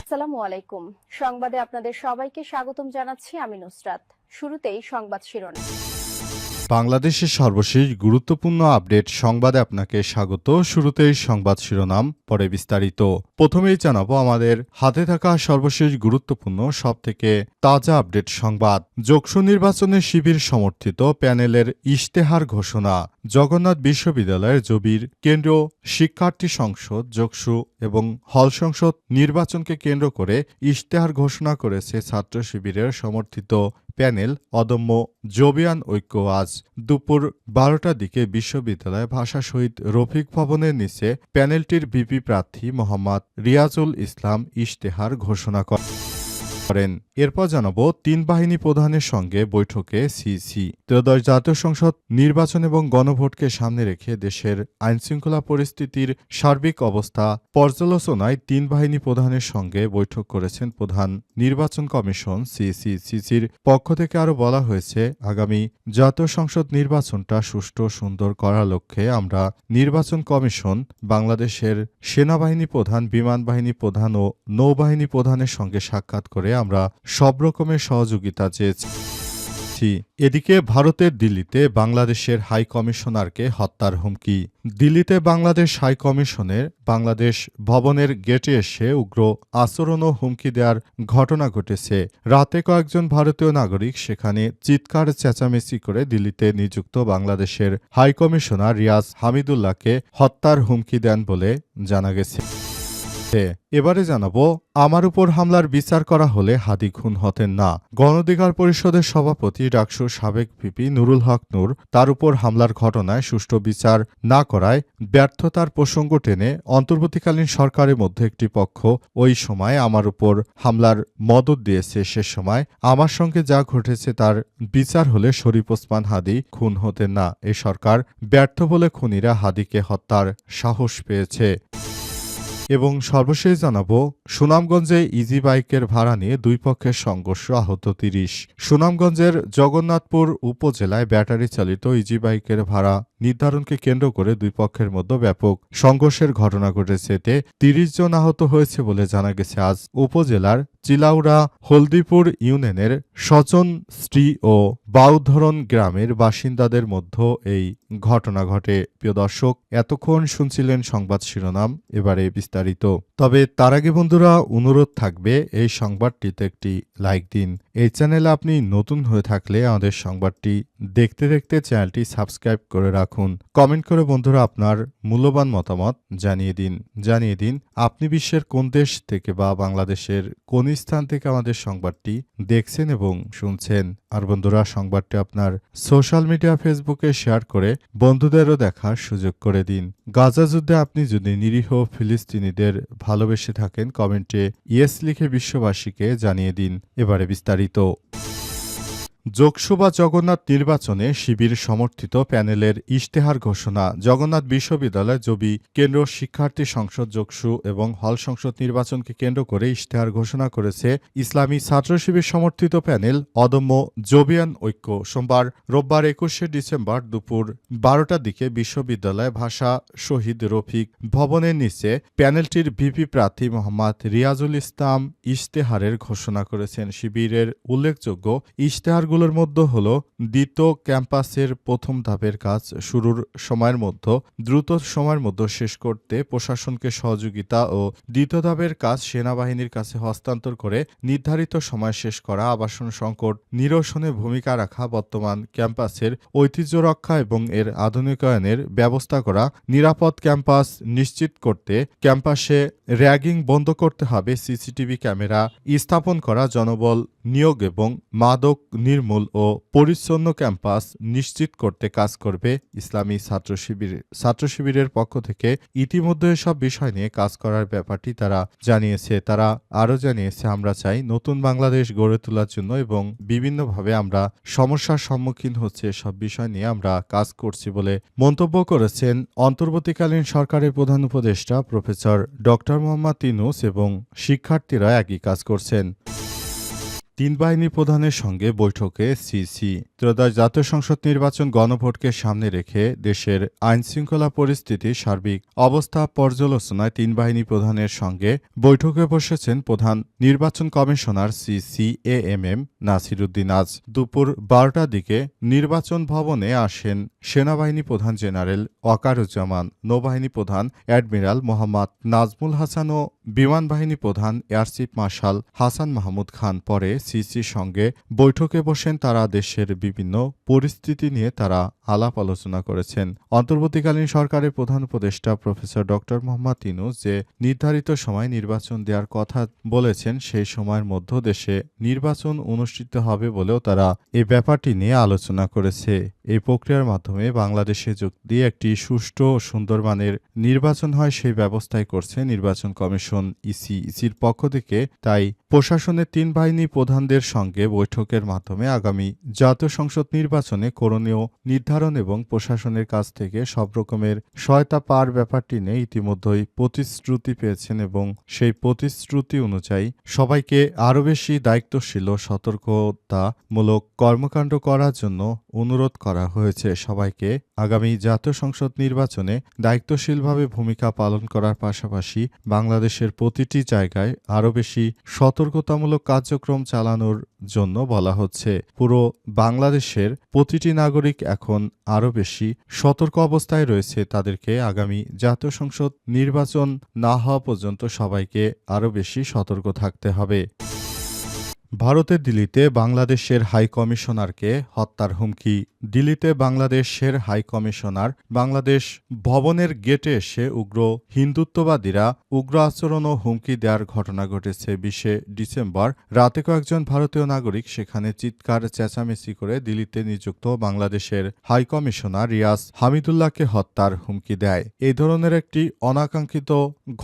আসসালামু আলাইকুম। সংবাদে আপনাদের সবাইকে স্বাগতম জানাচ্ছি আমি নুসরাত। শুরুতেই সংবাদ শিরোনাম। বাংলাদেশের সর্বশেষ গুরুত্বপূর্ণ আপডেট সংবাদে আপনাকে স্বাগত। শুরুতেই সংবাদ শিরোনাম, পরে বিস্তারিত। প্রথমেই জানাবো আমাদের হাতে থাকা সর্বশেষ গুরুত্বপূর্ণ সবথেকে তাজা আপডেট সংবাদ। যোগসু নির্বাচনে শিবির সমর্থিত প্যানেলের ইশতেহার ঘোষণা। জগন্নাথ বিশ্ববিদ্যালয়ের জবির কেন্দ্রীয় শিক্ষার্থী সংসদ যোগসু এবং হল সংসদ নির্বাচনকে কেন্দ্র করে ইশতেহার ঘোষণা করেছে ছাত্র শিবিরের সমর্থিত প্যানেল অদম্য জবিয়ান ঐক্য। আজ দুপুর ১২টার দিকে বিশ্ববিদ্যালয় ভাষা শহীদ রফিক ভবনের নিচে প্যানেলটির ভিপি প্রার্থী মোহাম্মদ রিয়াজুল ইসলাম ইশতেহার ঘোষণা করেন। এরপর জানাবো, তিন বাহিনী প্রধানের সঙ্গে বৈঠকে সিসি। ত্রয়োদশ জাতীয় সংসদ নির্বাচন এবং গণভোটকে সামনে রেখে দেশের আইনশৃঙ্খলা পরিস্থিতির সার্বিক অবস্থা পর্যালোচনায় তিন বাহিনী প্রধানের সঙ্গে বৈঠক করেছেন প্রধান নির্বাচন কমিশন সিসি। সিসির পক্ষ থেকে আরও বলা হয়েছে, আগামী জাতীয় সংসদ নির্বাচনটা সুষ্ঠু সুন্দর করার লক্ষ্যে আমরা নির্বাচন কমিশন, বাংলাদেশের সেনাবাহিনী প্রধান, বিমান বাহিনী প্রধান ও নৌবাহিনী প্রধানের সঙ্গে সাক্ষাৎ করে আমরা সব রকমের সহযোগিতা চেয়েছি। এদিকে ভারতের দিল্লিতে বাংলাদেশের হাই কমিশনারকে হত্যার হুমকি। দিল্লিতে বাংলাদেশ হাই কমিশনের বাংলাদেশ ভবনের গেটে এসে উগ্র আচরণ ও হুমকি দেওয়ার ঘটনা ঘটেছে। রাতে কয়েকজন ভারতীয় নাগরিক সেখানে চিৎকার চেঁচামেচি করে দিল্লিতে নিযুক্ত বাংলাদেশের হাই কমিশনার রিয়াজ হামিদুল্লাহকে হত্যার হুমকি দেন বলে জানা গেছে। এবারে জানাবো, আমার উপর হামলার বিচার করা হলে হাদি খুন হতেন না। গণ অধিকার পরিষদের সভাপতি ডাকসুর সাবেক ভিপি নুরুল হক নূর তার উপর হামলার ঘটনায় সুষ্ঠু বিচার না করায় ব্যর্থতার প্রসঙ্গ টেনে অন্তর্বর্তীকালীন সরকারের মধ্যে একটি পক্ষ ওই সময় আমার উপর হামলার মদত দিয়েছে, সে সময় আমার সঙ্গে যা ঘটেছে তার বিচার হলে শরীফ ওসমান হাদি খুন হতেন না। এ সরকার ব্যর্থ বলে খুনিরা হাদিকে হত্যার সাহস পেয়েছে। এবং সর্বশেষ জানাবো, সুনামগঞ্জে ইজি বাইকের ভাড়া নিয়ে দুই পক্ষের সংঘর্ষ, আহত ৩০। সুনামগঞ্জের জগন্নাথপুর উপজেলায় ব্যাটারি চালিত ইজি বাইকের ভাড়া নির্ধারণকে কেন্দ্র করে দুই পক্ষের মধ্যে ব্যাপক সংঘর্ষের ঘটনা ঘটেছে। এতে ৩০ জন আহত হয়েছে বলে জানা গেছে। আজ উপজেলার চিলাউড়া হলদিপুর ইউনিয়নের স্বজন স্ত্রী ও বাউধরণ গ্রামের বাসিন্দাদের মধ্যে এই ঘটনা ঘটে। প্রিয় দর্শক, এতক্ষণ শুনছিলেন সংবাদ শিরোনাম, এবারে বিস্তারিত। তবে তার আগে বন্ধুরা, অনুরোধ থাকবে এই সংবাদটিতে একটি লাইক দিন। এই চ্যানেলে আপনি নতুন হয়ে থাকলে আমাদের সংবাদটি দেখতে দেখতে চ্যানেলটি সাবস্ক্রাইব করে রাখুন। কমেন্ট করে বন্ধুরা আপনার মূল্যবান মতামত জানিয়ে দিন আপনি বিশ্বের কোন দেশ থেকে বা বাংলাদেশের কোন স্থান থেকে আমাদের সংবাদটি দেখছেন এবং শুনছেন। আর বন্ধুরা, সংবাদটি আপনার সোশ্যাল মিডিয়া ফেসবুকে শেয়ার করে বন্ধুদেরও দেখার সুযোগ করে দিন। গাজা যুদ্ধে আপনি যদি নিরীহ ফিলিস্তিনিদের ভালোবেসে থাকেন, কমেন্টে ইয়েস লিখে বিশ্ববাসীকে জানিয়ে দিন। এবারে বিস্তারিত। যোগসু বা জগন্নাথ নির্বাচনে শিবির সমর্থিত প্যানেলের ইশতেহার ঘোষণা। জগন্নাথ বিশ্ববিদ্যালয় জবি কেন্দ্র শিক্ষার্থী সংসদ যোগসু এবং হল সংসদ নির্বাচনকে কেন্দ্র করে ইশতেহার ঘোষণা করেছে ইসলামী ছাত্র শিবির সমর্থিত প্যানেল অদম্য জবিয়ান ঐক্য। রোববার ২১শে ডিসেম্বর দুপুর ১২টার দিকে বিশ্ববিদ্যালয় ভাষা শহীদ রফিক ভবনের নিচে প্যানেলটির ভিপি প্রার্থী মোহাম্মদ রিয়াজুল ইসলাম ইশতেহারের ঘোষণা করেছেন। শিবিরের উল্লেখযোগ্য ইশতেহার গুলোর মধ্যে হল, দ্বিতীয় ক্যাম্পাসের প্রথম ধাপের কাজ শুরুর সময়ের মধ্যে দ্রুত সময়ের মধ্যে শেষ করতে প্রশাসনকে সহযোগিতা ও দ্বিতীয় ধাপের কাজ সেনাবাহিনীর কাছে হস্তান্তর করে নির্ধারিত সময় শেষ করা, আবাসন সংকট নিরসনে ভূমিকা রাখা, বর্তমান ক্যাম্পাসের ঐতিহ্য রক্ষা এবং এর আধুনিকায়নের ব্যবস্থা করা, নিরাপদ ক্যাম্পাস নিশ্চিত করতে ক্যাম্পাসে র্যাগিং বন্ধ করতে হবে, সিসিটিভি ক্যামেরা স্থাপন করা, জনবল নিয়োগ এবং মাদক নির্মূল ও পরিচ্ছন্ন ক্যাম্পাস নিশ্চিত করতে কাজ করবে ইসলামী ছাত্র শিবিরের পক্ষ থেকে ইতিমধ্যে এসব বিষয় নিয়ে কাজ করার ব্যাপারটি তারা জানিয়েছে। তারা আরও জানিয়েছে, আমরা চাই নতুন বাংলাদেশ গড়ে তোলার জন্য এবং বিভিন্নভাবে আমরা সমস্যার সম্মুখীন হচ্ছে, এসব বিষয় নিয়ে আমরা কাজ করছি বলে মন্তব্য করেছেন অন্তর্বর্তীকালীন সরকারের প্রধান উপদেষ্টা প্রফেসর ডক্টর মোহাম্মদ ইউনূস এবং শিক্ষার্থীরা একই কাজ করছেন। তিন বাহিনী প্রধানের সঙ্গে বৈঠকে সিসি। ত্রয়োদশ জাতীয় সংসদ নির্বাচন গণভোটকে সামনে রেখে দেশের আইনশৃঙ্খলা পরিস্থিতির সার্বিক অবস্থা পর্যালোচনায় তিন বাহিনী প্রধানের সঙ্গে বৈঠকে বসেছেন প্রধান নির্বাচন কমিশনার সিসিএএমএম নাসির উদ্দিন। আজ দুপুর 12টার দিকে নির্বাচন ভবনে আসেন সেনাবাহিনী প্রধান জেনারেল ওয়াকারুজ্জামান, নৌবাহিনী প্রধান অ্যাডমিরাল মোহাম্মদ নাজমুল হাসান ও বিমান বাহিনী প্রধান air chief marshal Hasan Mahmud Khan. পরে সিসির সঙ্গে বৈঠকে বসেন তারা। দেশের বিভিন্ন পরিস্থিতি নিয়ে তারা আলাপ আলোচনা করেছেন। অন্তর্বর্তীকালীন সরকারের প্রধান উপদেষ্টা প্রফেসর ডক্টর মোহাম্মদ ইউনূস যে নির্ধারিত সময় নির্বাচন দেওয়ার কথা বলেছেন, সেই সময়ের মধ্যে দেশে নির্বাচন অনুষ্ঠিত হবে বলেও তারা এই ব্যাপারটি নিয়ে আলোচনা করেছে। এই প্রক্রিয়ার মাধ্যমে বাংলাদেশে যদি একটি সুষ্ঠু ও সুন্দর মানের নির্বাচন হয়, সেই ব্যবস্থাই করছে নির্বাচন কমিশন ইসির পক্ষ থেকে। তাই প্রশাসনের তিন বাহিনী প্রধানদের সঙ্গে বৈঠকের মাধ্যমে আগামী জাতীয় সংসদ নির্বাচনে করণীয় নির্ধারণ এবং প্রশাসনের কাছ থেকে সব রকমের সহায়তা পাওয়ার ব্যাপারটি নিয়ে ইতিমধ্যেই প্রতিশ্রুতি পেয়েছেন এবং সেই প্রতিশ্রুতি অনুযায়ী সবাইকে আরও বেশি দায়িত্বশীল ও সতর্কতামূলক কর্মকাণ্ড করার জন্য অনুরোধ করা হয়েছে। সবাইকে আগামী জাতীয় সংসদ নির্বাচনে দায়িত্বশীলভাবে ভূমিকা পালন করার পাশাপাশি বাংলাদেশের প্রতিটি জায়গায় আরও বেশি সতর্কতামূলক কার্যক্রম চালানোর জন্য বলা হচ্ছে। পুরো বাংলাদেশের প্রতিটি নাগরিক এখন আরও বেশি সতর্ক অবস্থায় রয়েছে। তাদেরকে আগামী জাতীয় সংসদ নির্বাচন না হওয়া পর্যন্ত সবাইকে আরও বেশি সতর্ক থাকতে হবে। ভারতের দিল্লিতে বাংলাদেশের হাই কমিশনারকে হত্যার হুমকি। দিল্লিতে বাংলাদেশের হাই কমিশনার বাংলাদেশ ভবনের গেটে এসে উগ্র হিন্দুত্ববাদীরা উগ্র আচরণ ও হুমকি দেওয়ার ঘটনা ঘটেছে। 20শে ডিসেম্বর রাতে কয়েকজন ভারতীয় নাগরিক সেখানে চিৎকার চেঁচামেচি করে দিল্লিতে নিযুক্ত বাংলাদেশের হাই কমিশনার রিয়াজ হামিদুল্লাহকে হত্যার হুমকি দেয়। এই ধরনের একটি অনাকাঙ্ক্ষিত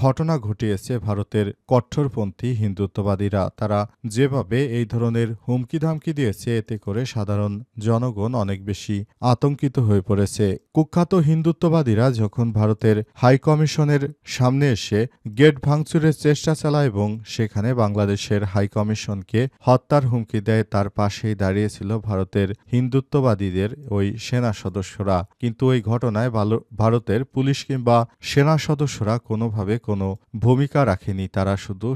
ঘটনা ঘটিয়েছে ভারতের কট্টরপন্থী হিন্দুত্ববাদীরা। তারা যেভাবে এই ধরনের হুমকি ধামকি দিয়েছে, এতে করে সাধারণ জনগণ অনেক বেশি আতঙ্কিত হয়ে পড়েছে। কুখ্যাত হিন্দুত্ববাদীরা যখন ভারতের হাই কমিশনের সামনে এসে গেট ভাঙচুরের চেষ্টা চালায় এবং সেখানে বাংলাদেশের হাই কমিশনকে হত্যার হুমকি দেয়, তার পাশেই দাঁড়িয়েছিল ভারতের হিন্দুত্ববাদীদের ওই সেনা সদস্যরা। কিন্তু এই ঘটনায় ভারতের পুলিশ কিংবা সেনা সদস্যরা কোনোভাবে কোনো ভূমিকা রাখেনি। তারা শুধু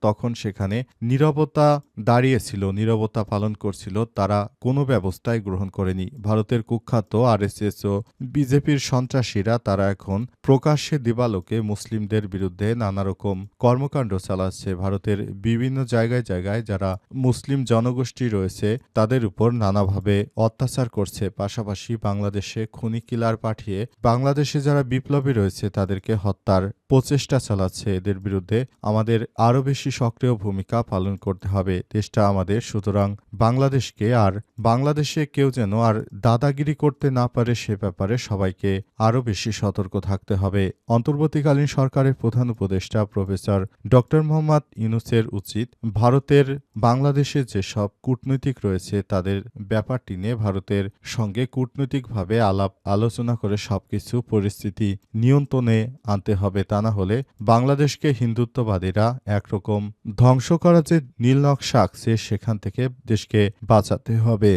তখন সেখানে নীরবতা দাঁড়িয়েছিল, নীরবতা পালন করছিল। তারা কোনো ব্যবস্থাই গ্রহণ করেনি। ভারতের কুখ্যাত আরএসএস ও বিজেপির সন্ত্রাসীরা তারা এখন প্রকাশ্যে দিবালোকে মুসলিমদের বিরুদ্ধে নানা রকম কর্মকাণ্ড চালাচ্ছে। ভারতের বিভিন্ন জায়গায় জায়গায় যারা মুসলিম জনগোষ্ঠী রয়েছে তাদের উপর নানাভাবে অত্যাচার করছে। পাশাপাশি বাংলাদেশে খুনি কিলার পাঠিয়ে বাংলাদেশে যারা বিপ্লবী রয়েছে তাদেরকে হত্যার প্রচেষ্টা চালাচ্ছে। এদের বিরুদ্ধে আমাদের আরও বেশি সক্রিয় ভূমিকা পালন করতে হবে। দেশটা আমাদের, সুতরাং বাংলাদেশকে আর বাংলাদেশে কেউ যেন আর দাদাগিরি করতে না পারে সে ব্যাপারে সবাইকে আরও বেশি সতর্ক থাকতে হবে। অন্তর্বর্তীকালীন সরকারের প্রধান উপদেষ্টা প্রফেসর ডক্টর মোহাম্মদ ইউনূসের উচিত ভারতের বাংলাদেশে যেসব কূটনৈতিক রয়েছে তাদের ব্যাপারটি নিয়ে ভারতের সঙ্গে কূটনৈতিকভাবে আলাপ আলোচনা করে সবকিছু পরিস্থিতি নিয়ন্ত্রণে আনতে হবে। তা না হলে বাংলাদেশকে হিন্দুত্ববাদীরা একরকম ধ্বংস করার যে নীল নকশা আঁকছে সেখান থেকে দেশকে বাঁচাতে হবে।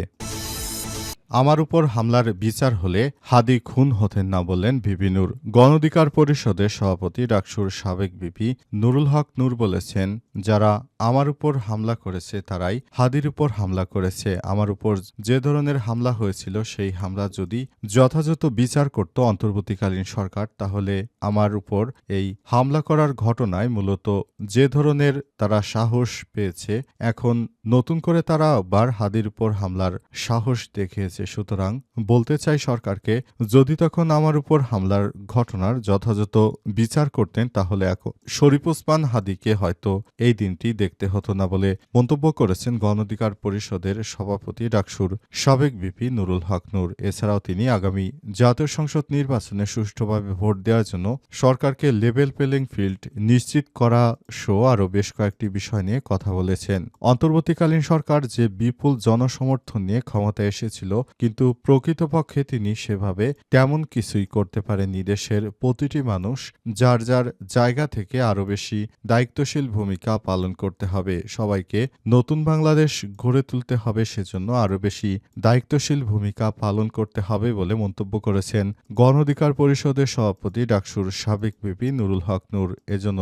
আমার উপর হামলার বিচার হলে হাদি খুন হতেন না, বললেন ভিপি নূর। গণ অধিকার পরিষদের সভাপতি ডাকসুর সাবেক ভিপি নুরুল হক নূর বলেছেন, যারা আমার উপর হামলা করেছে তারাই হাদির উপর হামলা করেছে। আমার উপর যে ধরনের হামলা হয়েছিল সেই হামলা যদি যথাযথ বিচার করত অন্তর্বর্তীকালীন সরকার, তাহলে আমার উপর এই হামলা করার ঘটনায় মূলত যে ধরনের তারা সাহস পেয়েছে, এখন নতুন করে তারা আবার হাদির উপর হামলার সাহস দেখিয়েছে। সুতরাং বলতে চাই সরকারকে, যদি তখন আমার উপর হামলার ঘটনার যথাযথ বিচার করতেন তাহলে এখন শরীফ ওসমান হাদিকে হয়তো এই দিনটি দেখতে হতো না বলে মন্তব্য করেছেন গণ অধিকার পরিষদের সভাপতি ডাকসুর সাবেক ভিপি নুরুল হক নূর। এছাড়াও তিনি আগামী জাতীয় সংসদ নির্বাচনে সুষ্ঠুভাবে ভোট দেওয়ার জন্য সরকারকে লেভেল প্লেইং ফিল্ড নিশ্চিত করা সহ আরও বেশ কয়েকটি বিষয় নিয়ে কথা বলেছেন। অন্তর্বর্তী অন্তর্বর্তীকালীন সরকার যে বিপুল জনসমর্থন নিয়ে ক্ষমতায় এসেছিল, কিন্তু প্রকৃতপক্ষে তিনি সেভাবে তেমন কিছুই করতে পারেননি। দেশের প্রতিটি মানুষ যার যার জায়গা থেকে আরও বেশি দায়িত্বশীল ভূমিকা পালন করতে হবে। সবাইকে নতুন বাংলাদেশ গড়ে তুলতে হবে, সেজন্য আরও বেশি দায়িত্বশীল ভূমিকা পালন করতে হবে বলে মন্তব্য করেছেন গণ অধিকার পরিষদের সভাপতি ডাকসুর সাবেক ভিপি নুরুল হক নূর। এজন্য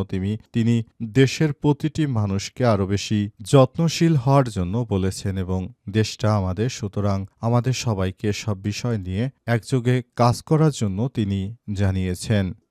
তিনি দেশের প্রতিটি মানুষকে আরও বেশি যত্নশীল হওয়ার জন্য বলেছেন এবং দেশটা আমাদের, সুতরাং আমাদের সবাইকে সব বিষয় নিয়ে একযোগে কাজ করার জন্য তিনি জানিয়েছেন।